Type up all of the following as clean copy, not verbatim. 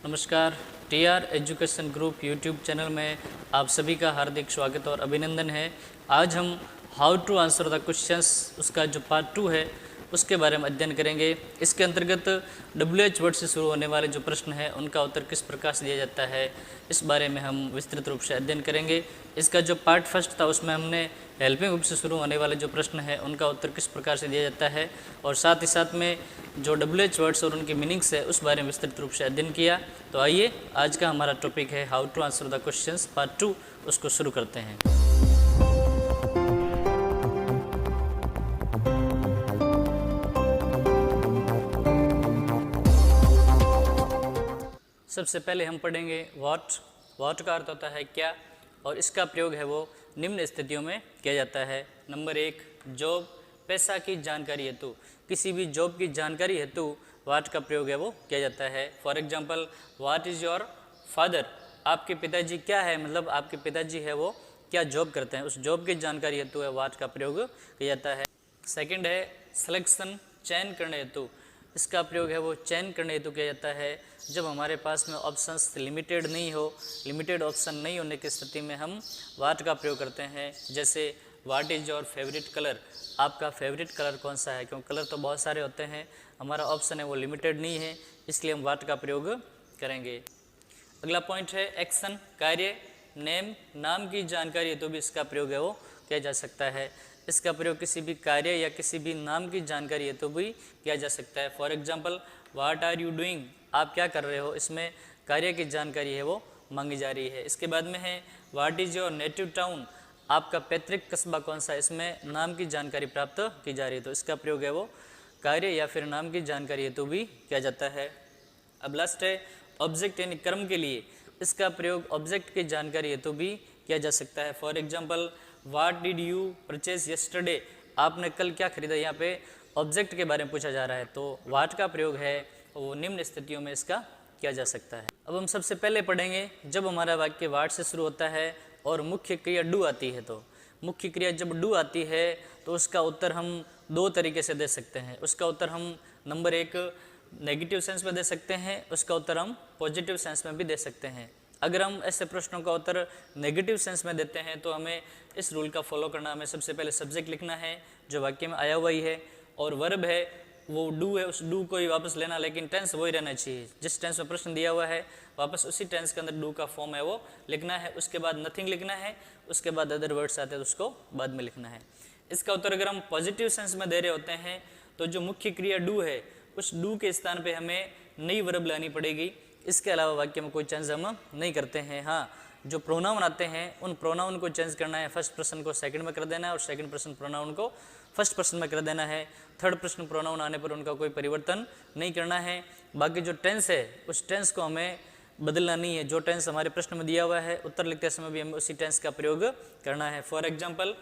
नमस्कार। TR education group YouTube channel में आप सभी का हार्दिक स्वागत और अभिनंदन है। आज हम how to answer the questions उसका जो पार्ट 2 है उसके बारे में अध्ययन करेंगे। इसके अंतर्गत WH वर्ड से शुरू होने वाले जो प्रश्न हैं उनका उत्तर किस प्रकार से दिया जाता है इस बारे में हम विस्तृत रूप से अध्ययन करेंगे। इसका जो पार्ट फर्स्ट था उसमें हमने हेल्पिंग वर्ब से शुरू होने वाले जो प्रश्न हैं उनका उत्तर किस प्रकार से दिया जाता है और साथ ही साथ में जो WH वर्ड्स और उनकी मीनिंग्स है उस बारे में विस्तृत रूप से अध्ययन किया। तो आइए आज का हमारा टॉपिक है how to answer the questions part 2, उसको शुरू करते हैं। सबसे पहले हम पढ़ेंगे व्हाट का अर्थ होता है क्या, और इसका प्रयोग है वो निम्न स्थितियों में किया जाता है। नंबर 1, जॉब, पैसा की जानकारी हेतु, किसी भी जॉब की जानकारी हेतु व्हाट का प्रयोग है वो किया जाता है। For example, what is your father, आपके पिताजी क्या है, मतलब आपके पिताजी है वो क्या जॉब करते हैं, उस जॉब की जानकारी हेतु है व्हाट का प्रयोग किया जाता है। सेकंड है सिलेक्शन, चयन करने हेतु, इसका प्रयोग है वो चयन करने हेतु किया जाता है। जब हमारे पास में ऑप्शंस लिमिटेड नहीं हो, लिमिटेड ऑप्शन नहीं होने की स्थिति में हम व्हाट का प्रयोग करते हैं। जैसे what is your favourite colour, आपका फेवरेट कलर कौन सा है, क्योंकि कलर तो बहुत सारे होते हैं, हमारा ऑप्शन है वो लिमिटेड नहीं है, इसलिए हम व्हाट का प्रयोग करेंगे। अगला पॉइंट है एक्शन, कार्य, नेम, नाम की जानकारी हेतु भी इसका प्रयोग है वो किया जा सकता है। इसका प्रयोग किसी भी कार्य या किसी भी नाम की जानकारी हेतु भी किया जा सकता है। For example, what are you doing, आप क्या कर रहे हो, इसमें कार्य की जानकारी है वो मांगी जा रही है। इसके बाद में है what is your native town, आपका पैतृक कस्बा कौन सा है, इसमें नाम की जानकारी प्राप्त की जा रही है, तो इसका प्रयोग है वो कार्य या फिर नाम की जानकारी हेतु भी किया जाता है। अब लास्ट है ऑब्जेक्ट यानी कर्म के लिए, इसका प्रयोग ऑब्जेक्ट की जानकारी हेतु भी किया जा सकता है। For example, what did you purchase yesterday, आपने कल क्या खरीदा, यहाँ पे ऑब्जेक्ट के बारे में पूछा जा रहा है, तो व्हाट का प्रयोग है वो निम्न स्थितियों में इसका किया जा सकता है। अब हम सबसे पहले पढ़ेंगे जब हमारा वाक्य व्हाट से शुरू होता है और मुख्य क्रिया डू आती है, तो मुख्य क्रिया जब डू आती है तो उसका उत्तर हम दो तरीके से दे सकते हैं। उसका उत्तर हम नंबर 1 नेगेटिव सेंस में दे सकते हैं, उसका उत्तर हम पॉजिटिव सेंस में भी दे सकते हैं। अगर हम ऐसे प्रश्नों का उत्तर नेगेटिव सेंस में देते हैं तो हमें इस रूल का फॉलो करना, हमें सबसे पहले सब्जेक्ट लिखना है जो वाक्य में आया हुआ ही है, और वर्ब है वो डू है, उस डू को ही वापस लेना, लेकिन टेंस वही रहना चाहिए, जिस टेंस में प्रश्न दिया हुआ है वापस उसी टेंस के अंदर डू का फॉर्म है वो लिखना है। उसके बाद नथिंग लिखना है, उसके बाद अदर वर्ड्स आते हैं तो उसको बाद में लिखना है। इसका उत्तर अगर हम पॉजिटिव सेंस में दे रहे होते हैं तो जो मुख्य क्रिया डू है उस डू के स्थान पे हमें नई वर्ब लानी पड़ेगी। इसके अलावा वाक्य में कोई चेंज हम नहीं करते हैं। हाँ, जो प्रोनाउन आते हैं उन प्रोनाउन को चेंज करना है, फर्स्ट पर्सन को सेकंड में कर देना है और सेकंड पर्सन प्रोनाउन को फर्स्ट पर्सन में कर देना है। थर्ड पर्सन प्रोनाउन आने पर उनका कोई परिवर्तन नहीं करना है। बाकी जो टेंस है उस टेंस को हमें बदलना नहीं है, जो टेंस हमारे प्रश्न में दिया हुआ है उत्तर लिखते समय भी हमें उसी टेंस का प्रयोग करना है। For example,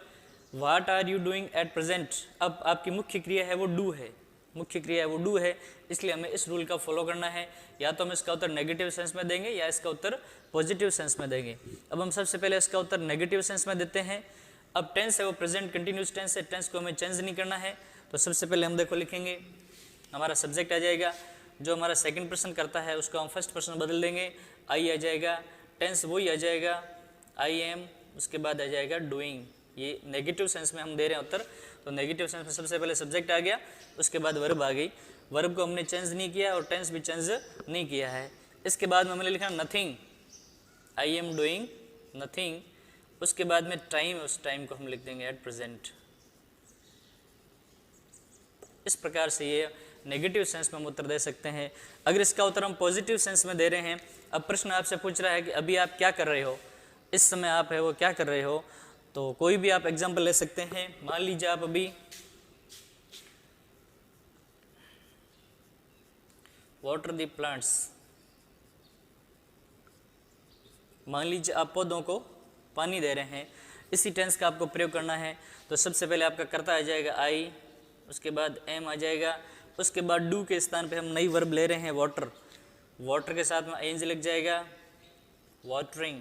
what are you doing at present, अब आपकी मुख्य क्रिया है वो डू है, मुख्य क्रिया है वो डू है, इसलिए हमें इस रूल का फॉलो करना है। या तो हम इसका उत्तर नेगेटिव सेंस में देंगे या इसका उत्तर पॉजिटिव सेंस में देंगे। अब हम सबसे पहले इसका उत्तर नेगेटिव सेंस में देते हैं। अब टेंस है वो प्रेजेंट कंटिन्यूस टेंस है, टेंस को हमें चेंज नहीं करना है, तो सबसे पहले हम देखो लिखेंगे, हमारा सब्जेक्ट आ जाएगा, जो हमारा सेकंड पर्सन करता है उसको हम फर्स्ट पर्सन बदल देंगे, आई आ जाएगा, टेंस वही आ जाएगा आई एम, उसके बाद आ जाएगा डूइंग। ये नेगेटिव सेंस में हम दे रहे हैं उत्तर, तो नेगेटिव सेंस में सबसे पहले सब्जेक्ट आ गया, उसके बाद वर्ब आ गई, वर्ब को हमने चेंज नहीं किया और टेंस भी चेंज नहीं किया है। इसके बाद में हमने लिखा nothing, I am doing nothing, उसके बाद में टाइम है, उस टाइम को हम लिख देंगे एट प्रेजेंट। इस प्रकार से ये नेगेटिव सेंस में हम उत्तर दे सकते हैं। अगर इसका उत्तर हम पॉजिटिव सेंस में दे रहे हैं, अब प्रश्न आपसे पूछ रहा है कि अभी आप क्या कर रहे हो, इस समय आप है वो क्या कर रहे हो, तो कोई भी आप एग्जाम्पल ले सकते हैं। मान लीजिए आप अभी वाटर द प्लांट्स, मान लीजिए आप पौधों को पानी दे रहे हैं, इसी टेंस का आपको प्रयोग करना है। तो सबसे पहले आपका कर्ता आ जाएगा आई, उसके बाद एम आ जाएगा, उसके बाद डू के स्थान पे हम नई वर्ब ले रहे हैं वाटर, वाटर के साथ में आईएनजी लग जाएगा वाटरिंग,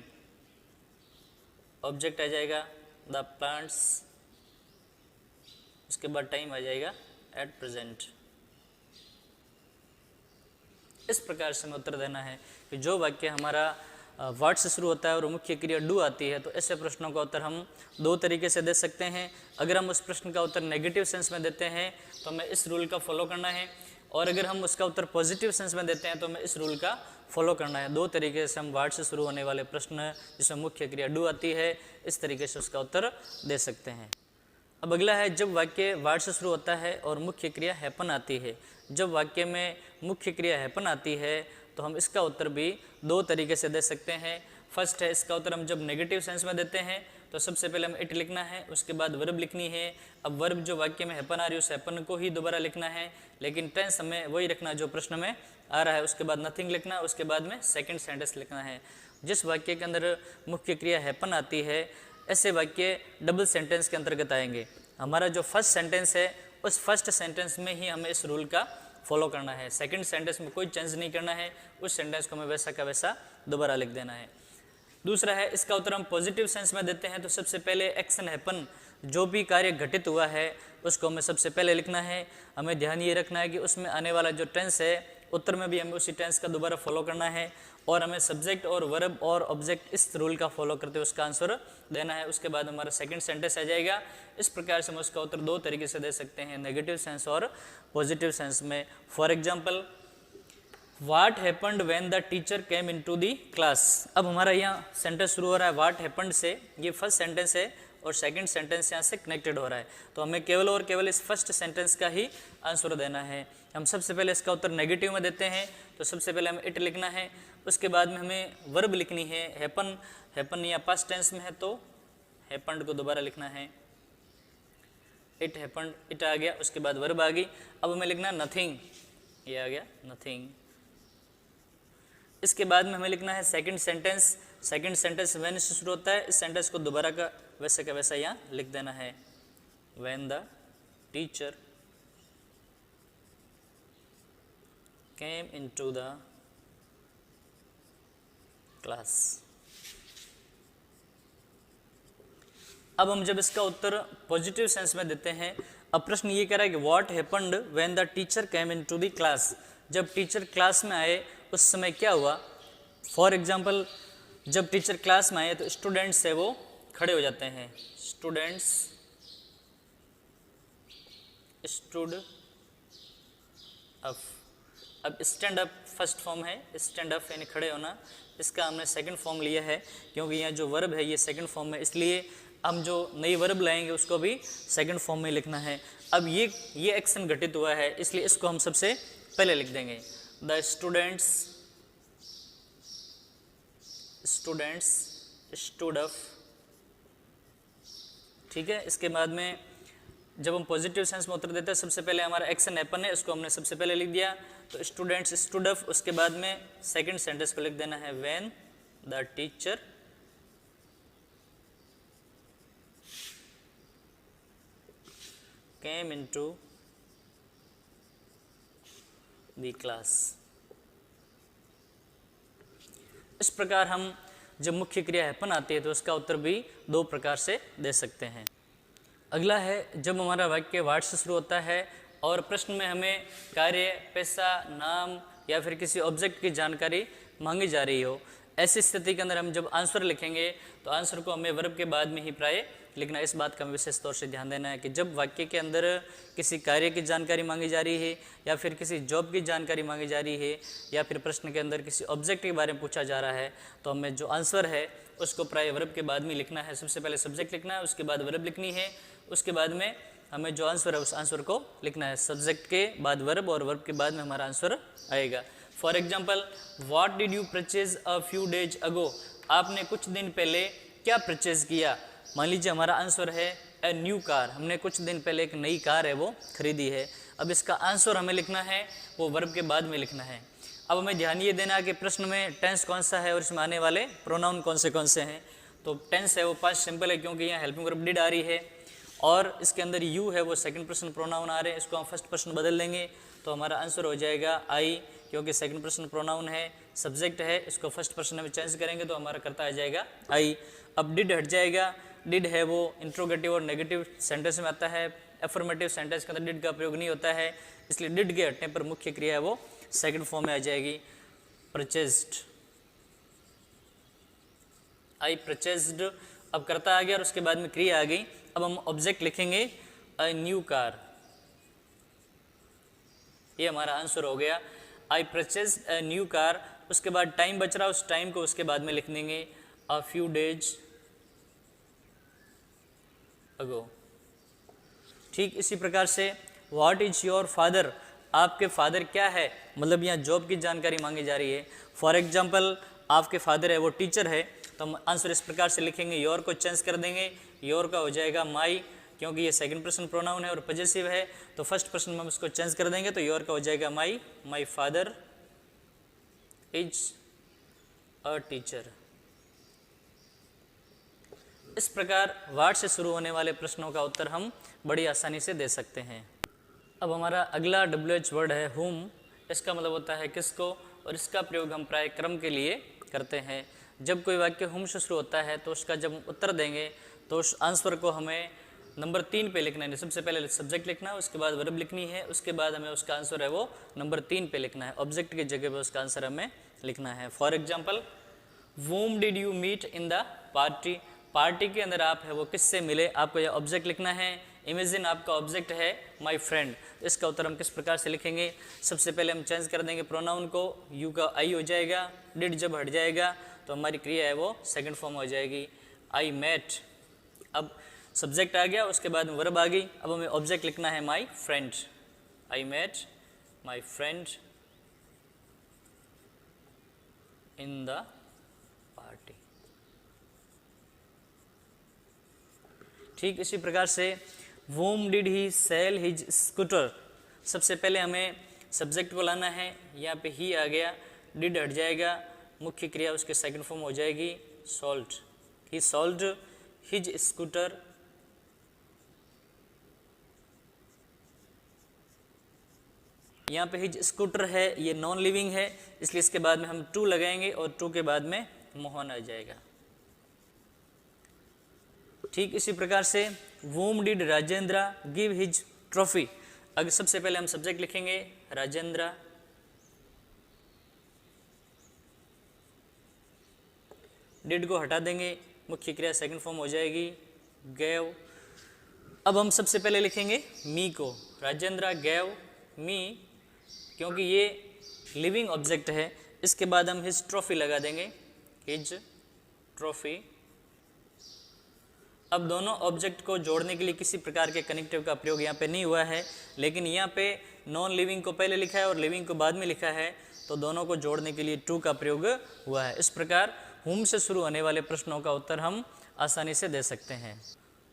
ऑब्जेक्ट आ जाएगा द प्लांट्स, उसके बाद टाइम आ जाएगा एट प्रेजेंट। इस प्रकार से हमें उत्तर देना है कि जो वाक्य हमारा वर्ड से शुरू होता है और मुख्य क्रिया डू आती है, तो ऐसे प्रश्नों का उत्तर हम दो तरीके से दे सकते हैं। अगर हम उस प्रश्न का उत्तर नेगेटिव सेंस में देते हैं तो हमें इस रूल का फॉलो करना है, और अगर हम उसका उत्तर पॉजिटिव सेंस में देते हैं तो हमें इस रूल का फॉलो करना है। दो तरीके से हम वर्ड से शुरू होने वाले प्रश्न जिसमें मुख्य क्रिया डू आती है, इस तरीके से उसका उत्तर दे सकते हैं। अब अगला है, जब वाक्य वर्ड से शुरू होता है और मुख्य क्रिया हैपन आती है। जब वाक्य में मुख्य क्रिया हैपन आती है तो हम इसका उत्तर भी दो तरीके से दे सकते हैं। फर्स्ट है, इसका उत्तर हम जब नेगेटिव सेंस में देते हैं तो सबसे पहले हम इट लिखना है, उसके बाद वर्ब लिखनी है। अब वर्ब जो वाक्य में हैपन आ रही है उस हैपन को ही दोबारा लिखना है, लेकिन टेंस हमें वही रखना जो प्रश्न में आ रहा है। उसके बाद नथिंग लिखना, उसके बाद में सेकंड सेंटेंस लिखना है। जिस वाक्य के अंदर मुख्य क्रिया हैपन आती है ऐसे वाक्य डबल सेंटेंस के अंतर्गत आएंगे। हमारा जो फर्स्ट सेंटेंस है उस फर्स्ट सेंटेंस में ही हमें इस रूल का फॉलो करना है। सेकंड सेंटेंस में कोई चेंज नहीं करना है, उस सेंटेंस को हमें वैसा का वैसा दोबारा लिख देना है। दूसरा है, इसका उत्तर हम पॉजिटिव सेंस में देते हैं तो सबसे पहले एक्शन हैपन, जो भी कार्य घटित हुआ है उसको हमें सबसे पहले लिखना है। हमें ध्यान ये रखना है कि उसमें आने वाला जो टेंस है उत्तर में भी हमें उसी टेंस का दोबारा फॉलो करना है, और हमें सब्जेक्ट और वर्ब और ऑब्जेक्ट इस रूल का फॉलो करते हुए उसका आंसर देना है। उसके बाद हमारा सेकंड सेंटेंस आ जाएगा। इस प्रकार से हम उसका उत्तर दो तरीके से दे सकते हैं, नेगेटिव सेंस और पॉजिटिव सेंस में। For example, what happened when the teacher came into the class. अब हमारा यहाँ सेंटेंस शुरू हो रहा है व्हाट हैपन्ड से, ये फर्स्ट सेंटेंस है और सेकंड सेंटेंस यहाँ से कनेक्टेड हो रहा है, तो हमें केवल और केवल इस फर्स्ट सेंटेंस का ही आंसर देना है। हम सबसे पहले इसका उत्तर नेगेटिव में देते हैं तो सबसे पहले हमें इट लिखना है, उसके बाद में हमें वर्ब लिखनी है। हैपन, हैपन या पास्ट टेंस में है तो हैपन्ड को दोबारा लिखना है। इट हैपन्ड, इट आ गया, उसके बाद वर्ब आ गई। अब हमें लिखना नथिंग, ये आ गया नथिंग। इसके बाद में हमें लिखना है second sentence. Second sentence when से शुरू होता है, इस सेंटेंस को दोबारा का वैसा यहाँ लिख देना है। When the teacher came into the class. अब हम जब इसका उत्तर पॉजिटिव सेंस में देते हैं, अब प्रश्न ये कह रहा है कि what happened when the teacher came into the class. जब टीचर क्लास में आए उस समय क्या हुआ। फॉर एग्जाम्पल, जब टीचर क्लास में आए तो स्टूडेंट्स है वो खड़े हो जाते हैं। Students stood up. अब स्टैंड अप फर्स्ट फॉर्म है, स्टैंड अप यानी खड़े होना, इसका हमने सेकंड फॉर्म लिया है क्योंकि यहाँ जो वर्ब है ये सेकंड फॉर्म में, इसलिए हम जो नई वर्ब लाएंगे उसको भी सेकंड फॉर्म में लिखना है। अब ये एक्शन घटित हुआ है इसलिए इसको हम सबसे पहले लिख देंगे। द स्टूडेंट्स स्टूड अप, ठीक है। इसके बाद में जब हम पॉजिटिव सेंस में उत्तर देते हैं सबसे पहले हमारा एक्शन हैपन है, इसको हमने सबसे पहले लिख दिया, तो स्टूडेंट्स स्टूड अप। उसके बाद में सेकंड सेंटेंस को लिख देना है when the teacher came into the class. इस प्रकार हम जब मुख्य क्रिया हैपन आती है तो उसका उत्तर भी दो प्रकार से दे सकते हैं। अगला है, जब हमारा वाक्य वर्ड से शुरू होता है और प्रश्न में हमें कार्य, पैसा, नाम या फिर किसी ऑब्जेक्ट की जानकारी मांगी जा रही हो, ऐसी स्थिति के अंदर हम जब आंसर लिखेंगे तो आंसर को हमें वर्ब के बाद में ही प्राय लिखना। इस बात का विशेष तौर से ध्यान देना है कि जब वाक्य के अंदर किसी कार्य की जानकारी मांगी जा रही है या फिर किसी जॉब की जानकारी मांगी जा रही है या फिर प्रश्न के अंदर किसी ऑब्जेक्ट के बारे में पूछा जा रहा है, तो हमें जो आंसर है उसको प्राय वर्ब के बाद में लिखना है। सबसे पहले सब्जेक्ट लिखना है, उसके बाद वर्ब लिखनी है, उसके बाद में हमें जो आंसर है उस आंसर को लिखना है। सब्जेक्ट के बाद वर्ब और वर्ब के बाद में हमारा आंसर आएगा। For example, what did you purchase a few days ago. आपने कुछ दिन पहले क्या परचेज किया। मान लीजिए हमारा आंसर है ए न्यू कार, हमने कुछ दिन पहले एक नई कार है वो खरीदी है। अब इसका आंसर हमें लिखना है वो वर्ब के बाद में लिखना है। अब हमें ध्यान ये देना है कि प्रश्न में टेंस कौन सा है और इसमें आने वाले प्रोनाउन कौन से हैं। तो टेंस है वो पास्ट सिंपल है क्योंकि यहाँ हेल्पिंग वर्ब डिड आ रही है, और इसके अंदर यू है वो सेकंड पर्सन प्रोनाउन आ रहे हैं, इसको हम फर्स्ट पर्सन बदल देंगे तो हमारा आंसर हो जाएगा आई, क्योंकि सेकंड पर्सन प्रोनाउन है, सब्जेक्ट है, इसको फर्स्ट पर्सन में चेंज करेंगे तो हमारा करता आ जाएगा आई। अब डिड हट जाएगा, डिड है वो इंट्रोगेटिव और नेगेटिव सेंटेंस में आता है, एफर्मेटिव सेंटेंस के अंदर डिड का प्रयोग नहीं होता है, इसलिए डिड के हटने पर मुख्य क्रिया है वो सेकंड फॉर्म में आ जाएगी परचेज्ड, आई परचेज्ड। अब कर्ता आ गया और उसके बाद में क्रिया आ गई। अब हम ऑब्जेक्ट लिखेंगे अ न्यू कार, ये हमारा आंसर हो गया आई परचेज्ड अ न्यू कार। उसके बाद टाइम बच रहा, उस टाइम को उसके बाद में लिख देंगे अ फ्यू डेज अगो। ठीक इसी प्रकार से व्हाट इज योर फादर, आपके फादर क्या है, मतलब यहाँ जॉब की जानकारी मांगी जा रही है। फॉर एग्जाम्पल आपके फादर है वो टीचर है, तो हम आंसर इस प्रकार से लिखेंगे, योर को चेंज कर देंगे, योर का हो जाएगा माई, क्योंकि ये सेकंड पर्सन प्रोनाउन है और पॉजेसिव है, तो फर्स्ट पर्सन में हम इसको चेंज कर देंगे, तो योर का हो जाएगा my, my father is a teacher. इस प्रकार वाट से शुरू होने वाले प्रश्नों का उत्तर हम बड़ी आसानी से दे सकते हैं। अब हमारा अगला WH वर्ड है हुम, इसका मतलब होता है किसको, और इसका प्रयोग हम प्राय क्रम के लिए करते हैं। जब कोई वाक्य हुम से शुरू होता है तो उसका जब हम उत्तर देंगे तो उस आंसर को हमें नंबर 3 पे लिखना है। सबसे पहले सब्जेक्ट लिखना है, उसके बाद वर्ब लिखनी है, उसके बाद हमें उसका आंसर है वो नंबर 3 पे लिखना है, ऑब्जेक्ट की जगह पे उसका आंसर हमें लिखना है। For example whom did you meet in the party, party के अंदर आप है वो किससे मिले, आपको यह ऑब्जेक्ट लिखना है। इमेजिन आपका ऑब्जेक्ट है माय फ्रेंड, इसका उत्तर हम किस प्रकार से लिखेंगे। सबसे पहले हम चेंज कर देंगे प्रोनाउन को, यू का आई हो जाएगा, डिड जब हट जाएगा तो हमारी क्रिया है वो सेकंड फॉर्म हो जाएगी आई मेट। अब सब्जेक्ट आ गया, उसके बाद वर्ब आ गई, अब हमें ऑब्जेक्ट लिखना है my friend, I met my friend in the party. ठीक इसी प्रकार से whom did he sell his scooter, सबसे पहले हमें सब्जेक्ट को लाना है, यहाँ पे ही आ गया, डिड हट जाएगा, मुख्य क्रिया उसके सेकंड फॉर्म हो जाएगी सोल्ड, ही सोल्ड हिज स्कूटर यहाँ पे हिज स्कूटर है, ये नॉन लिविंग है, इसलिए इसके बाद में हम टू लगाएंगे और टू के बाद में मोहन आ जाएगा। ठीक इसी प्रकार से whom did Rajendra give his trophy, अगर सबसे पहले हम सब्जेक्ट लिखेंगे राजेंद्र, डिड को हटा देंगे, मुख्य क्रिया सेकंड फॉर्म हो जाएगी गैव। अब हम सबसे पहले लिखेंगे मी को, राजेंद्र गैव मी, क्योंकि ये लिविंग ऑब्जेक्ट है। इसके बाद हम हिज ट्रॉफी लगा देंगे, हिज ट्रॉफी। अब दोनों ऑब्जेक्ट को जोड़ने के लिए किसी प्रकार के कनेक्टिव का प्रयोग यहाँ पे नहीं हुआ है, लेकिन यहाँ पे नॉन लिविंग को पहले लिखा है और लिविंग को बाद में लिखा है, तो दोनों को जोड़ने के लिए टू का प्रयोग हुआ है। इस प्रकार हुम से शुरू होने वाले प्रश्नों का उत्तर हम आसानी से दे सकते हैं।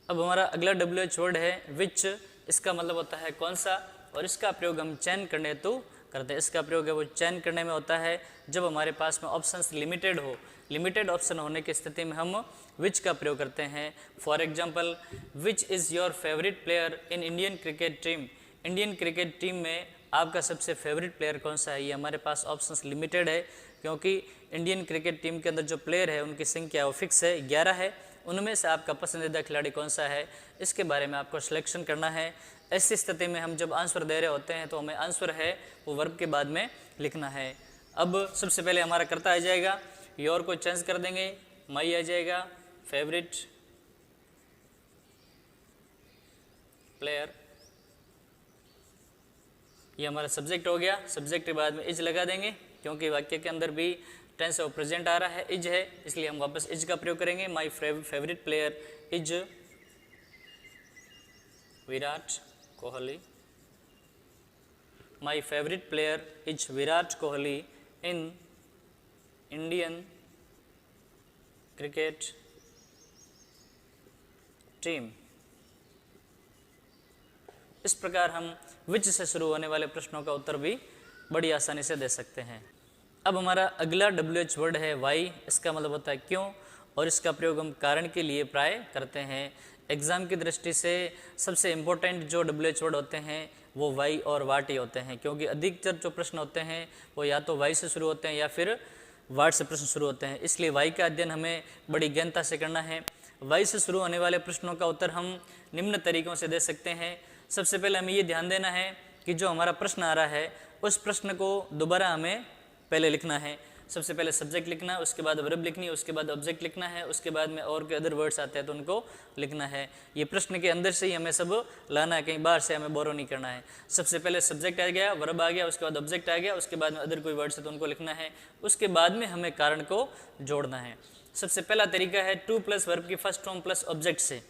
अब हमारा अगला WH वर्ड है विच, इसका मतलब होता है कौन सा, और इसका प्रयोग हम चयन करने हेतु करते हैं। इसका प्रयोग है वो चयन करने में होता है जब हमारे पास में ऑप्शंस लिमिटेड हो, लिमिटेड ऑप्शन होने की स्थिति में हम विच का प्रयोग करते हैं। For example which is your favourite player in Indian cricket team, Indian cricket team में आपका सबसे फेवरेट प्लेयर कौन सा है, ये हमारे पास ऑप्शंस लिमिटेड है, क्योंकि इंडियन क्रिकेट टीम के अंदर जो प्लेयर है उनकी संख्या वो फिक्स है, 11 है। उनमें से आपका पसंदीदा खिलाड़ी कौन सा है, इसके बारे में आपको सिलेक्शन करना है। ऐसी स्थिति में हम जब आंसर दे रहे होते हैं तो हमें आंसर है वो वर्ब के बाद में लिखना है। अब सबसे पहले हमारा कर्ता आ जाएगा, योर को चेंज कर देंगे, माई आ जाएगा, फेवरेट प्लेयर, ये हमारा सब्जेक्ट हो गया। सब्जेक्ट के बाद में इज लगा देंगे, क्योंकि वाक्य के अंदर भी टेंस ऑफ प्रेजेंट आ रहा है, इज है, इसलिए हम वापस इज का प्रयोग करेंगे। My favourite player is Virat Kohli, my favourite player is Virat Kohli in Indian cricket team. इस प्रकार हम विच से शुरू होने वाले प्रश्नों का उत्तर भी बड़ी आसानी से दे सकते हैं। अब हमारा अगला WH वर्ड है वाई, इसका मतलब होता है क्यों, और इसका प्रयोग हम कारण के लिए प्राय करते हैं। एग्ज़ाम की दृष्टि से सबसे इम्पोर्टेंट जो WH वर्ड होते हैं वो वाई और वाट ही होते हैं, क्योंकि अधिकतर जो प्रश्न होते हैं वो या तो वाई से शुरू होते हैं या फिर वाट से प्रश्न शुरू होते हैं, इसलिए वाई का अध्ययन हमें बड़ी गहनता से करना है। वाई से शुरू होने वाले प्रश्नों का उत्तर हम निम्न तरीकों से दे सकते हैं। सबसे पहले हमें ये ध्यान देना है कि कि जो हमारा प्रश्न आ रहा है उस प्रश्न को दोबारा हमें पहले लिखना है। सबसे पहले सब्जेक्ट लिखना है, उसके बाद वर्ब लिखनी है, उसके बाद ऑब्जेक्ट लिखना है, उसके बाद में और कोई अदर वर्ड्स आते हैं तो उनको लिखना है। ये प्रश्न के अंदर से ही हमें सब लाना है, कहीं बाहर से हमें बोरो नहीं करना है। सबसे पहले सब्जेक्ट आ गया, वर्ब आ गया, उसके बाद ऑब्जेक्ट आ गया, उसके बाद में अदर कोई वर्ड्स है तो उनको लिखना है, उसके बाद में हमें कारण को जोड़ना है। सबसे पहला तरीका है टू प्लस वर्ब की फर्स्ट फॉर्म प्लस ऑब्जेक्ट से।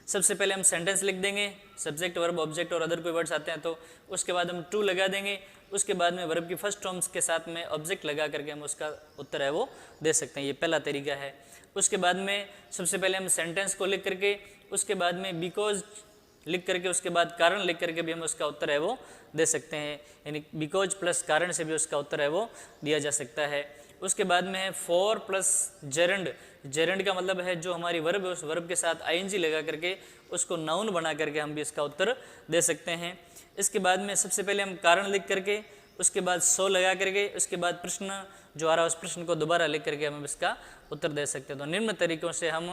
सबसे पहले हम सेंटेंस लिख देंगे, सब्जेक्ट वर्ब ऑब्जेक्ट और अदर कोई वर्ड्स आते हैं तो उसके बाद हम टू लगा देंगे, उसके बाद में वर्ब की फर्स्ट फॉर्म्स के साथ में ऑब्जेक्ट लगा करके हम उसका उत्तर है वो दे सकते हैं। ये पहला तरीका है। उसके बाद में सबसे पहले हम सेंटेंस को लिख करके, उसके बाद में बिकॉज लिख करके, उसके बाद कारण लिख करके भी हम उसका उत्तर है वो दे सकते हैं, यानी बिकॉज प्लस कारण से भी उसका उत्तर है वो दिया जा सकता है। उसके बाद में है फॉर प्लस जेरंड। जेरंड का मतलब है जो हमारी वर्ब है उस वर्ब के साथ आईएनजी लगा करके उसको नाउन बना करके हम भी इसका उत्तर दे सकते हैं। इसके बाद में सबसे पहले हम कारण लिख करके, उसके बाद सो लगा करके, उसके बाद प्रश्न जो आ रहा है उस प्रश्न को दोबारा लिख करके हम इसका उत्तर दे सकते हैं। तो निम्न तरीकों से हम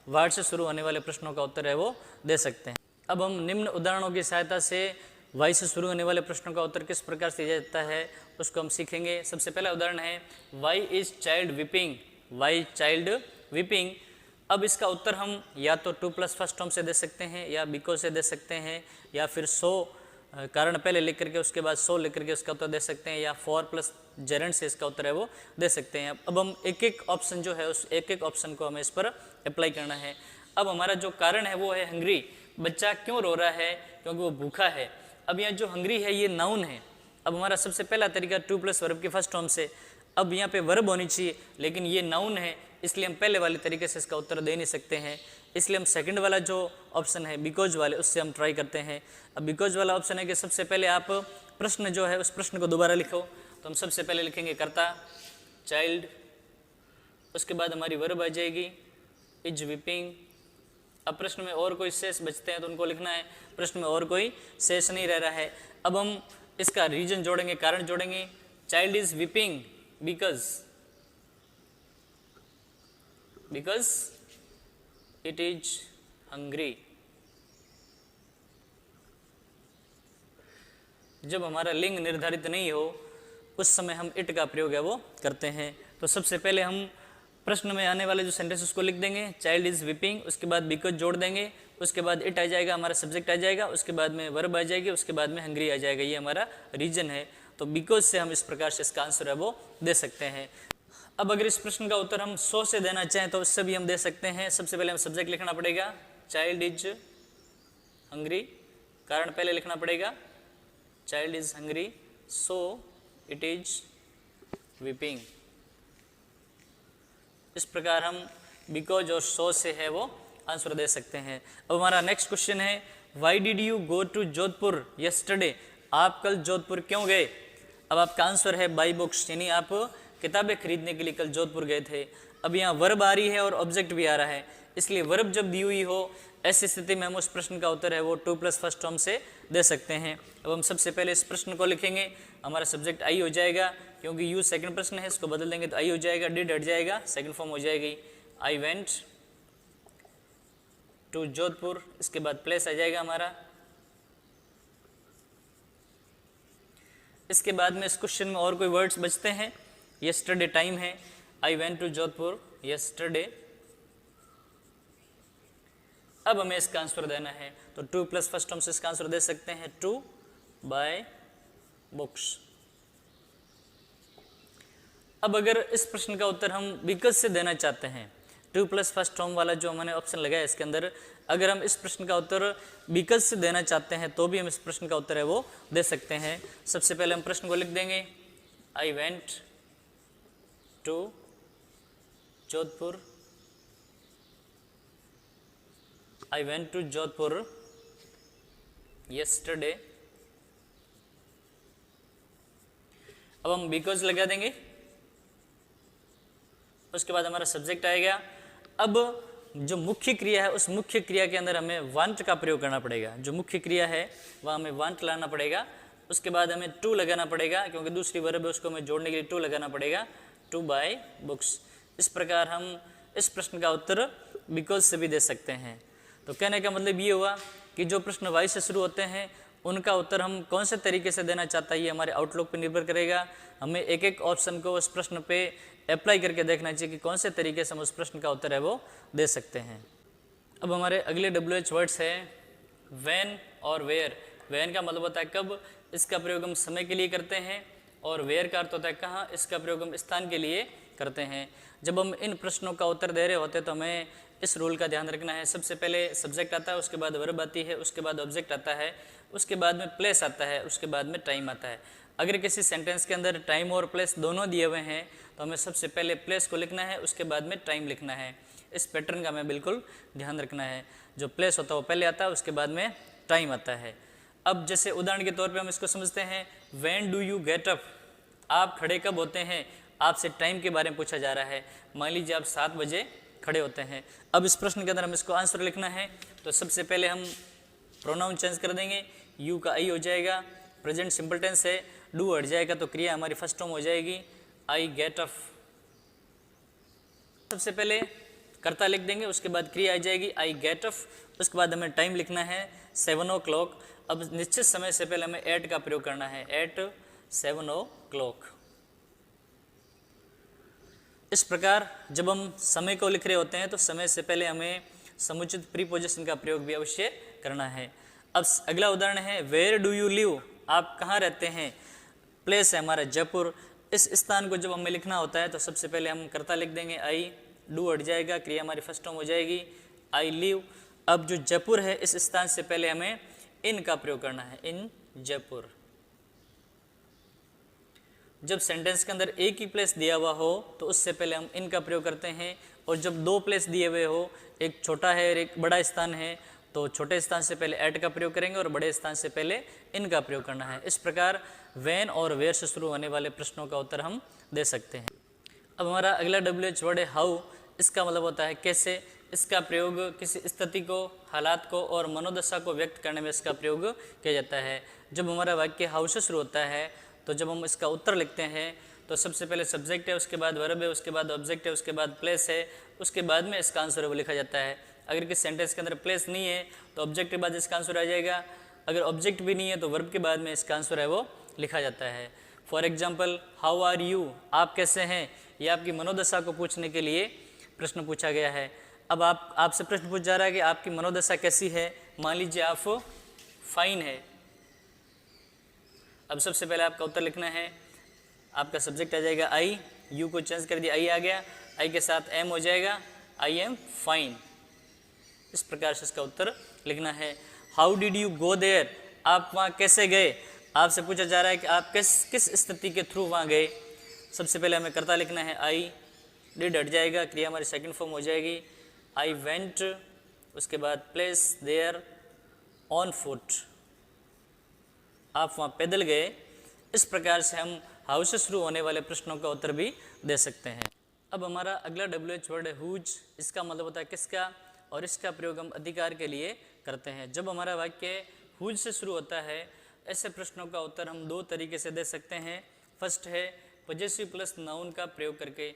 वर्ड से शुरू होने वाले प्रश्नों का उत्तर है वो दे सकते हैं। अब हम निम्न उदाहरणों की सहायता से वाई से शुरू होने वाले प्रश्नों का उत्तर किस प्रकार से दिया जाता है उसको हम सीखेंगे। सबसे पहला उदाहरण है why is child weeping, why child weeping. अब इसका उत्तर हम या तो टू प्लस फर्स्ट फॉर्म से दे सकते हैं, या बिकॉज से दे सकते हैं, या फिर सो कारण पहले लिख करके उसके बाद सो लिख करके उसका उत्तर दे सकते हैं, या फॉर प्लस जेरेंट से इसका उत्तर है वो दे सकते हैं। अब हम एक एक ऑप्शन जो है उस एक एक ऑप्शन को हमें इस पर अप्लाई करना है। अब हमारा जो कारण है वो है हंग्री, बच्चा क्यों रो रहा है, क्योंकि वो भूखा है। अब यहाँ जो हंग्री है ये नाउन है। अब हमारा सबसे पहला तरीका टू प्लस वर्ब की फर्स्ट फॉर्म से, अब यहाँ पे वर्ब होनी चाहिए लेकिन ये नाउन है इसलिए हम पहले वाले तरीके से इसका उत्तर दे नहीं सकते हैं, इसलिए हम सेकंड वाला जो ऑप्शन है बिकॉज वाले उससे हम ट्राई करते हैं। अब बिकॉज वाला ऑप्शन है कि सबसे पहले आप प्रश्न जो है उस प्रश्न को दोबारा लिखो, तो हम सबसे पहले लिखेंगे कर्ता चाइल्ड, उसके बाद हमारी वर्ब आ जाएगी इज विपिंग। अब प्रश्न में और कोई शेष बचते हैं तो उनको लिखना है, प्रश्न में और कोई शेष नहीं रह रहा है। अब हम इसका रीजन जोड़ेंगे, कारण जोड़ेंगे, child is weeping because it is hungry. जब हमारा लिंग निर्धारित नहीं हो उस समय हम इट का प्रयोग है वो करते हैं। तो सबसे पहले हम प्रश्न में आने वाले जो सेंटेंस उसको लिख देंगे, चाइल्ड इज विपिंग, उसके बाद बिकॉज जोड़ देंगे, उसके बाद इट आ जाएगा, हमारा सब्जेक्ट आ जाएगा, उसके बाद में वर्ब आ जाएगी, उसके बाद में हंग्री आ जाएगा। ये हमारा रीजन है। तो बिकॉज से हम इस प्रकार से इसका आंसर है वो दे सकते हैं। अब अगर इस प्रश्न का उत्तर हम सो से देना चाहें तो उससे भी हम दे सकते हैं। सबसे पहले हम सब्जेक्ट लिखना पड़ेगा, चाइल्ड इज हंग्री, कारण पहले लिखना पड़ेगा, child is hungry, so it is weeping. इस प्रकार हम बिकॉज और सो से है वो आंसर दे सकते हैं। अब हमारा नेक्स्ट क्वेश्चन है why did you go to Jodhpur yesterday, आप कल जोधपुर क्यों गए। अब आपका आंसर है बाई बुक्स, यानी आप किताबें खरीदने के लिए कल जोधपुर गए थे। अब यहाँ वर्ब आ रही है और ऑब्जेक्ट भी आ रहा है, इसलिए वर्ब जब दी हुई हो ऐसी स्थिति में हम उस प्रश्न का उत्तर है वो टू प्लस फर्स्ट फॉर्म से दे सकते हैं। अब हम सबसे पहले इस प्रश्न को लिखेंगे, हमारा सब्जेक्ट आई हो जाएगा, क्योंकि यू सेकंड प्रश्न है इसको बदल देंगे तो आई हो जाएगा, डिड हट जाएगा, सेकंड फॉर्म हो जाएगी आई वेंट टू जोधपुर, इसके बाद प्लेस आ जाएगा हमारा। इसके बाद में इस क्वेश्चन में और कोई वर्ड्स बचते हैं, यस्टरडे टाइम है, I went to Jodhpur yesterday. अब हमें इसका आंसर देना है तो टू प्लस फर्स्ट फॉर्म से इसका आंसर दे सकते हैं, टू बाय बुक्स। अब अगर इस प्रश्न का उत्तर हम बिकॉज से देना चाहते हैं, टू प्लस फर्स्ट फॉर्म वाला जो मैंने ऑप्शन लगाया इसके अंदर, अगर हम इस प्रश्न का उत्तर बिकॉज से देना चाहते हैं तो भी हम इस प्रश्न का उत्तर है वो दे सकते हैं। सबसे पहले हम प्रश्न को लिख देंगे, I went to Jodhpur, I went to Jodhpur yesterday. अब हम बिकॉज लगा देंगे, उसके बाद हमारा सब्जेक्ट आएगा। अब जो मुख्य क्रिया है उस मुख्य क्रिया के अंदर हमें वांट का प्रयोग करना पड़ेगा, जो मुख्य क्रिया है वह हमें वांट लाना पड़ेगा। उसके बाद हमें टू लगाना पड़ेगा, क्योंकि दूसरी वर्ब है उसको हमें जोड़ने के लिए टू लगाना पड़ेगा, टू बाय बुक्स। इस प्रकार हम इस प्रश्न का उत्तर बिकॉज से भी दे सकते हैं। तो कहने का मतलब ये हुआ कि जो प्रश्न वाई से शुरू होते हैं उनका उत्तर हम कौन से तरीके से देना चाहता है ये हमारे आउटलुक पर निर्भर करेगा। हमें एक एक ऑप्शन को उस प्रश्न पे अप्लाई करके देखना चाहिए कि कौन से तरीके से हम उस प्रश्न का उत्तर है वो दे सकते हैं। अब हमारे अगले WH वर्ड्स है व्हेन और वेयर। व्हेन का मतलब होता है कब, इसका प्रयोग हम समय के लिए करते हैं, और वेयर का अर्थ होता है कहाँ, इसका प्रयोग हम स्थान के लिए करते हैं। जब हम इन प्रश्नों का उत्तर दे रहे होते हैं तो हमें इस रूल का ध्यान रखना है। सबसे पहले सब्जेक्ट आता है, उसके बाद वर्ब आती है, उसके बाद ऑब्जेक्ट आता है, उसके बाद में प्लेस आता है, उसके बाद में टाइम आता है। अगर किसी सेंटेंस के अंदर टाइम और प्लेस दोनों दिए हुए हैं तो हमें सबसे पहले प्लेस को लिखना है, उसके बाद में टाइम लिखना है। इस पैटर्न का हमें बिल्कुल ध्यान रखना है। जो प्लेस होता है वो पहले आता है, उसके बाद में टाइम आता है। अब जैसे उदाहरण के तौर पे हम इसको समझते हैं, when do you get up, आप खड़े कब होते हैं। आपसे टाइम के बारे में पूछा जा रहा है। मान लीजिए आप 7 बजे खड़े होते हैं। अब इस प्रश्न के अंदर हम इसको आंसर लिखना है तो सबसे पहले हम प्रोनाउन चेंज कर देंगे, यू का आई हो जाएगा, प्रेजेंट सिंपल टेंस है, डू हट जाएगा तो क्रिया हमारी फर्स्ट फॉर्म हो जाएगी आई गेट अप। सबसे पहले कर्ता लिख देंगे, उसके बाद क्रिया आ जाएगी आई गेट अप, उसके बाद हमें टाइम लिखना है 7 o'clock। अब निश्चित समय से पहले हमें एट का प्रयोग करना है, एट 7 o'clock। इस प्रकार जब हम समय को लिख रहे होते हैं तो समय से पहले हमें समुचित प्रीपोजिशन का प्रयोग भी अवश्य करना है। अब अगला उदाहरण है वेयर डू यू लिव, आप कहाँ रहते हैं। प्लेस है हमारा जयपुर। इस स्थान को जब हमें लिखना होता है तो सबसे पहले हम कर्ता लिख देंगे आई, डू हट जाएगा, क्रिया हमारी फर्स्ट फॉर्म हो जाएगी आई लिव। अब जो जयपुर है इस स्थान से पहले हमें इन का प्रयोग करना है, इन जयपुर। जब सेंटेंस के अंदर एक ही प्लेस दिया हुआ हो तो उससे पहले हम इन का प्रयोग करते हैं, और जब दो प्लेस दिए हुए हो, एक छोटा है और एक बड़ा स्थान है, तो छोटे स्थान से पहले एट का प्रयोग करेंगे और बड़े स्थान से पहले इन का प्रयोग करना है। इस प्रकार व्हेन और वेयर से शुरू होने वाले प्रश्नों का उत्तर हम दे सकते हैं। अब हमारा अगला WH वर्ड है हाउ। इसका मतलब होता है कैसे। इसका प्रयोग किसी स्थिति को, हालात को और मनोदशा को व्यक्त करने में इसका प्रयोग किया जाता है। जब हमारा वाक्य हाउ से शुरू होता है तो जब हम इसका उत्तर लिखते हैं तो सबसे पहले सब्जेक्ट है, उसके बाद वर्ब है, उसके बाद ऑब्जेक्ट है, उसके बाद प्लेस है, उसके बाद में इसका आंसर है वो लिखा जाता है। अगर किसी सेंटेंस के अंदर प्लेस नहीं है तो ऑब्जेक्ट के बाद इसका आंसर आ जाएगा। अगर ऑब्जेक्ट भी नहीं है तो वर्ब के बाद में इसका आंसर है वो लिखा जाता है। For example how are you, आप कैसे हैं, यह आपकी मनोदशा को पूछने के लिए प्रश्न पूछा गया है। अब आपसे प्रश्न पूछा जा रहा है कि आपकी मनोदशा कैसी है। मान लीजिए आप फाइन है। अब सबसे पहले आपका उत्तर लिखना है, आपका सब्जेक्ट आ जाएगा आई, यू को चेंज कर दिया, आई आ गया, आई के साथ एम हो जाएगा, आई एम फाइन। इस प्रकार से इसका उत्तर लिखना है। How did you go there, आप वहाँ कैसे गए। आपसे पूछा जा रहा है कि आप किस स्थिति के थ्रू वहाँ गए। सबसे पहले हमें कर्ता लिखना है आई, डिड हट जाएगा, क्रिया हमारी सेकंड फॉर्म हो जाएगी आई वेंट, उसके बाद प्लेस देयर ऑन फुट, आप वहाँ पैदल गए। इस प्रकार से हम हाउ से शुरू होने वाले प्रश्नों का उत्तर भी दे सकते हैं। अब हमारा अगला WH वर्ड है हुज। इसका मतलब होता है किसका, और इसका प्रयोग हम अधिकार के लिए करते हैं। जब हमारा वाक्य हुज से शुरू होता है ऐसे प्रश्नों का उत्तर हम दो तरीके से दे सकते हैं। फर्स्ट है पॉजेसिव प्लस नाउन का प्रयोग करके।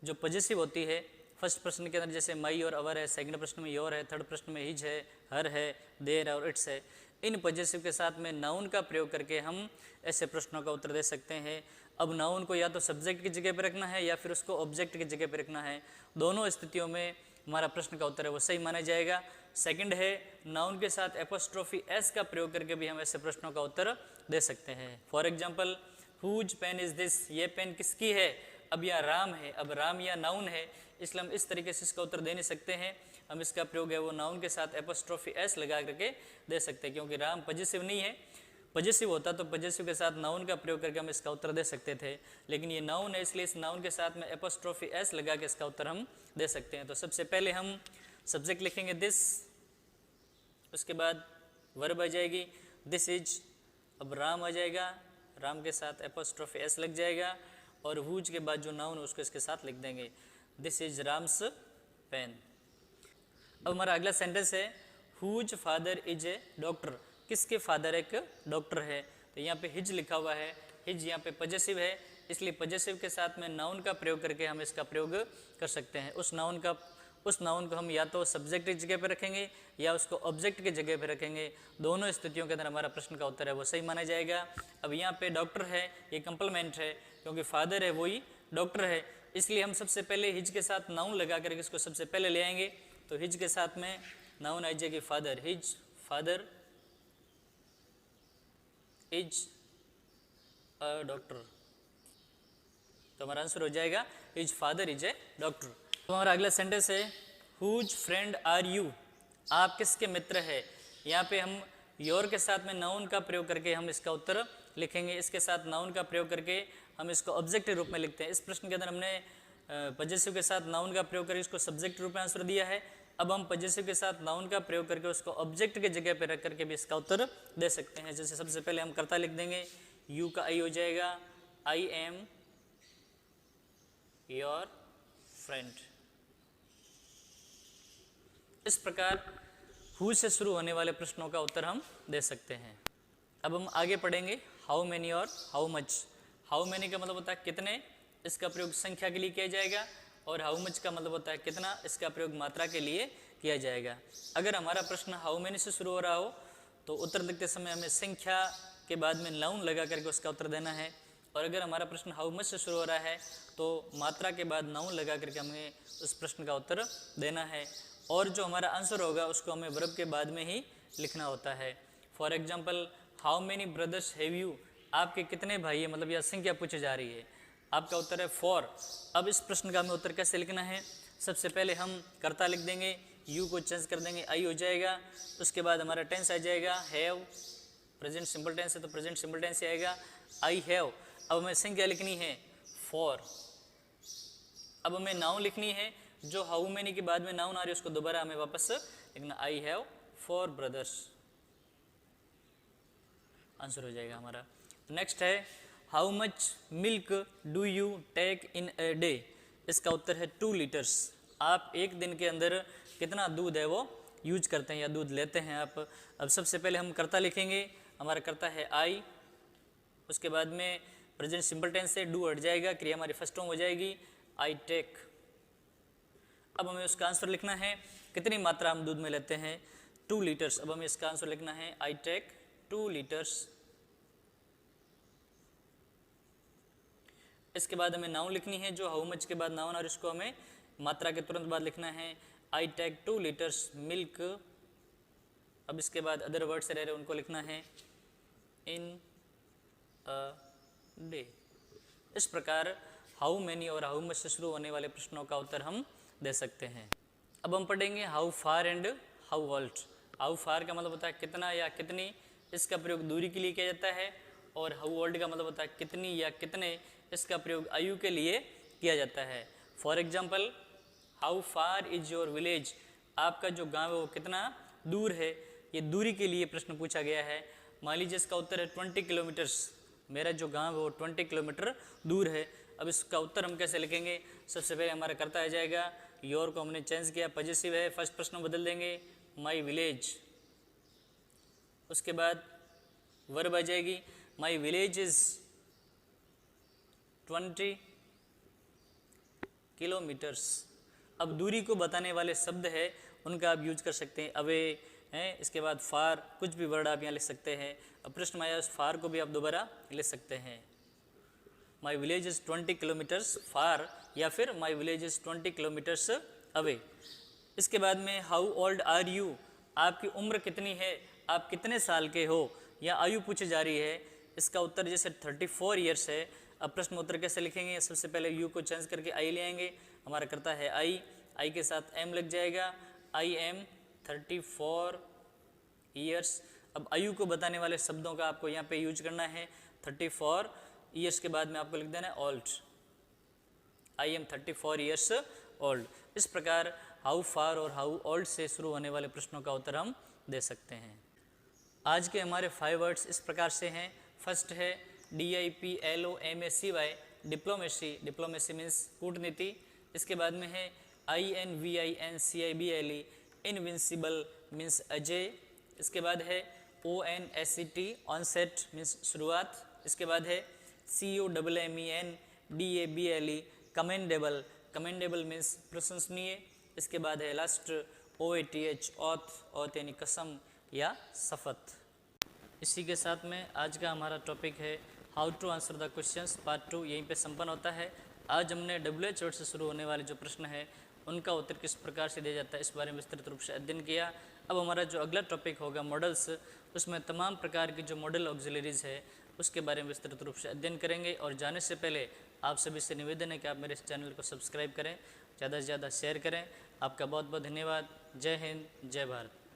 जो पॉजेसिव होती है फर्स्ट प्रश्न के अंदर जैसे माई और अवर है, सेकंड प्रश्न में योर है, थर्ड प्रश्न में हिज है, हर है, देयर है और इट्स है। इन पॉजेसिव के साथ में नाउन का प्रयोग करके हम ऐसे प्रश्नों का उत्तर दे सकते हैं। अब नाउन को या तो सब्जेक्ट की जगह पर रखना है या फिर उसको ऑब्जेक्ट की जगह पर रखना है। दोनों स्थितियों में हमारा प्रश्न का उत्तर है वो सही माना जाएगा। सेकंड है नाउन के साथ एपोस्ट्रोफी एस का प्रयोग करके भी हम ऐसे प्रश्नों का उत्तर दे सकते हैं। For example whose pen is this, ये पेन किसकी है। अब यह राम है, अब राम या नाउन है, इसलिए हम इस तरीके से इसका उत्तर दे नहीं सकते हैं। हम इसका प्रयोग है वो नाउन के साथ एपोस्ट्रोफी एस लगा करके दे सकते हैं, क्योंकि राम पॉजेसिव नहीं है। पॉजेसिव होता तो पॉजेसिव के साथ नाउन का प्रयोग करके हम इसका उत्तर दे सकते थे, लेकिन ये नाउन है इसलिए इस नाउन के साथ में एपोस्ट्रोफी एस लगा के इसका उत्तर हम दे सकते हैं। तो सबसे पहले हम सब्जेक्ट लिखेंगे दिस, उसके बाद वर्ब आ जाएगी दिस इज। अब राम आ जाएगा, राम के साथ एपोस्ट्रोफी एस लग जाएगा, और हुज के बाद जो नाउन है उसको इसके साथ लिख देंगे दिस इज राम्स पेन। अब हमारा अगला सेंटेंस है whose father is a doctor, किसके फादर एक डॉक्टर है। तो यहाँ पे हिज लिखा हुआ है, हिज यहाँ पे पॉजेसिव है, इसलिए पॉजेसिव के साथ में नाउन का प्रयोग करके हम इसका प्रयोग कर सकते हैं। उस नाउन का उस नाउन को हम या तो सब्जेक्ट की जगह पर रखेंगे या उसको ऑब्जेक्ट की जगह पर रखेंगे। दोनों स्थितियों के अंदर हमारा प्रश्न का उत्तर है वो सही माना जाएगा। अब यहाँ पे डॉक्टर है, ये कंप्लीमेंट है क्योंकि फादर है वही डॉक्टर है, इसलिए हम सबसे पहले हिज के साथ नाउन लगा करके इसको सबसे पहले ले आएंगे। तो हिज के साथ में नाउन आ जाएगी father, his father is a doctor. तो हमारा आंसर हो जाएगा his father is a doctor. तो हमारा अगला सेंटेंस है हुज फ्रेंड आर यू, आप किसके मित्र है। यहाँ पे हम योर के साथ में नाउन का प्रयोग करके हम इसका उत्तर लिखेंगे। इसके साथ नाउन का प्रयोग करके हम इसको ऑब्जेक्ट के रूप में लिखते हैं। इस प्रश्न के अंदर हमने पजेसिव के साथ नाउन का प्रयोग करके इसको सब्जेक्ट रूप में आंसर दिया है। अब हम पजेसिव के साथ नाउन का प्रयोग करके उसको ऑब्जेक्ट के जगह पे रख करके भी इसका उत्तर दे सकते हैं। जैसे सबसे पहले हम कर्ता लिख देंगे, यू का आई हो जाएगा आई एम योर फ्रेंड। इस प्रकार हु से शुरू होने वाले प्रश्नों का उत्तर हम दे सकते हैं। अब हम आगे पढ़ेंगे हाउ मैनी और हाउ मच। हाउ मैनी का मतलब होता है कितने, इसका प्रयोग संख्या के लिए किया जाएगा, और हाउ मच का मतलब होता है कितना, इसका प्रयोग मात्रा के लिए किया जाएगा। अगर हमारा प्रश्न हाउ मैनी से शुरू हो रहा हो तो उत्तर लिखते समय हमें संख्या के बाद में नाउन लगा करके उसका उत्तर देना है, और अगर हमारा प्रश्न हाउ मच से शुरू हो रहा है तो मात्रा के बाद नाउन लगा करके हमें उस प्रश्न का उत्तर देना है, और जो हमारा आंसर होगा उसको हमें वर्ब के बाद में ही लिखना होता है। For example how many brothers have you, आपके कितने भाई है, मतलब यह संख्या पूछी जा रही है, आपका उत्तर है 4। अब इस प्रश्न का हमें उत्तर कैसे लिखना है, सबसे पहले हम कर्ता लिख देंगे, यू को चेंज कर देंगे, आई हो जाएगा। उसके बाद हमारा टेंस आ जाएगा हैव, प्रेजेंट सिंपल टेंस है तो प्रेजेंट सिंपल टेंस ही आएगा, आई हैव। अब हमें संख्या लिखनी है 4। अब हमें नाउन लिखनी है, जो हाउ मैनी के बाद में नाउन आ रही है उसको दोबारा हमें वापस लिखना, आई हैव 4 ब्रदर्स। आंसर हो जाएगा हमारा। नेक्स्ट है how much milk do you take in a day, इसका उत्तर है 2 लीटर्स। आप एक दिन के अंदर कितना दूध है वो यूज करते हैं या दूध लेते हैं आप। अब सबसे पहले हम कर्ता लिखेंगे, हमारा कर्ता है आई, उसके बाद में प्रेजेंट सिंपल टेंस से डू हट जाएगा, क्रिया हमारी फर्स्ट फॉर्म हो जाएगी आई टेक। अब हमें उसका आंसर लिखना है, कितनी मात्रा हम दूध में लेते हैं 2 लीटर्स। अब हमें इसका आंसर लिखना है आई टेक 2 लीटर्स। इसके बाद हमें नाउन लिखनी है, जो हाउ मच के बाद नाउन और इसको हमें मात्रा के तुरंत बाद लिखना है आई टेक 2 लीटर्स मिल्क। अब इसके बाद अदर वर्ड से रह रहे उनको लिखना है इन अ डे। इस प्रकार हाउ मैनी और हाउ मच से शुरू होने वाले प्रश्नों का उत्तर हम दे सकते हैं। अब हम पढ़ेंगे how far and how old. How far का मतलब होता है कितना या कितनी, इसका प्रयोग दूरी के लिए किया जाता है, और हाउ ओल्ड का मतलब होता है कितनी या कितने, इसका प्रयोग आयु के लिए किया जाता है। For example how far is your village, आपका जो गांव है वो कितना दूर है, ये दूरी के लिए प्रश्न पूछा गया है। मान लीजिए इसका उत्तर है 20 किलोमीटर्स, मेरा जो गांव है वो 20 किलोमीटर दूर है। अब इसका उत्तर हम कैसे लिखेंगे, सबसे पहले हमारा कर्ता आ जाएगा, योर को हमने चेंज किया, पॉजिटिव है, फर्स्ट प्रश्न बदल देंगे माई विलेज। उसके बाद वर्ब आ जाएगी माई विलेज इज 20 किलोमीटर्स। अब दूरी को बताने वाले शब्द है उनका आप यूज कर सकते हैं, अवे हैं, इसके बाद फार, कुछ भी वर्ड आप यहाँ लिख सकते हैं। अब प्रश्न में आया उस फार को भी आप दोबारा लिख सकते हैं, माई विलेज इज 20 किलोमीटर्स फार, या फिर my village is 20 kilometres away. इसके बाद में हाउ ओल्ड आर यू, आपकी उम्र कितनी है, आप कितने साल के हो, या आयु पूछी जा रही है। इसका उत्तर जैसे 34 ईयर्स है। अब प्रश्न उत्तर कैसे लिखेंगे, सबसे पहले यू को चेंज करके आई ले आएंगे, हमारा करता है आई, आई के साथ एम लग जाएगा, आई एम 34 ईयर्स। अब आयु को बताने वाले शब्दों का आपको यहाँ पे यूज करना है, 34 ईयर्स के बाद में आपको लिख देना है old, I am 34 years old. इस प्रकार हाउ फार और हाउ ओल्ड से शुरू होने वाले प्रश्नों का उत्तर हम दे सकते हैं। आज के हमारे 5 वर्ड्स इस प्रकार से हैं। फर्स्ट है DIPLOMACY, डिप्लोमेसी, डिप्लोमेसी मीन्स कूटनीति। इसके बाद में है INVINCIBLE, इनविंसिबल मीन्स अजय। इसके बाद है ONSET, ऑनसेट मीन्स शुरुआत। इसके बाद है COMMEN DABLE, commendable, commendable means प्रशंसनीय। इसके बाद है लास्ट OATH, ऑथ यानी कसम या शपथ। इसी के साथ में आज का हमारा टॉपिक है how to answer the questions part 2 यहीं पे संपन्न होता है। आज हमने WH वर्ड से शुरू होने वाले जो प्रश्न है उनका उत्तर किस प्रकार से दिया जाता है इस बारे में विस्तृत रूप से अध्ययन किया। अब हमारा जो अगला टॉपिक होगा मॉडल्स, उसमें तमाम प्रकार की जो मॉडल ऑक्सिलरीज है उसके बारे में विस्तृत रूप से अध्ययन करेंगे। और जाने से पहले आप सभी से निवेदन है कि आप मेरे इस चैनल को सब्सक्राइब करें, ज़्यादा से ज़्यादा शेयर करें। आपका बहुत बहुत धन्यवाद। जय हिंद, जय भारत।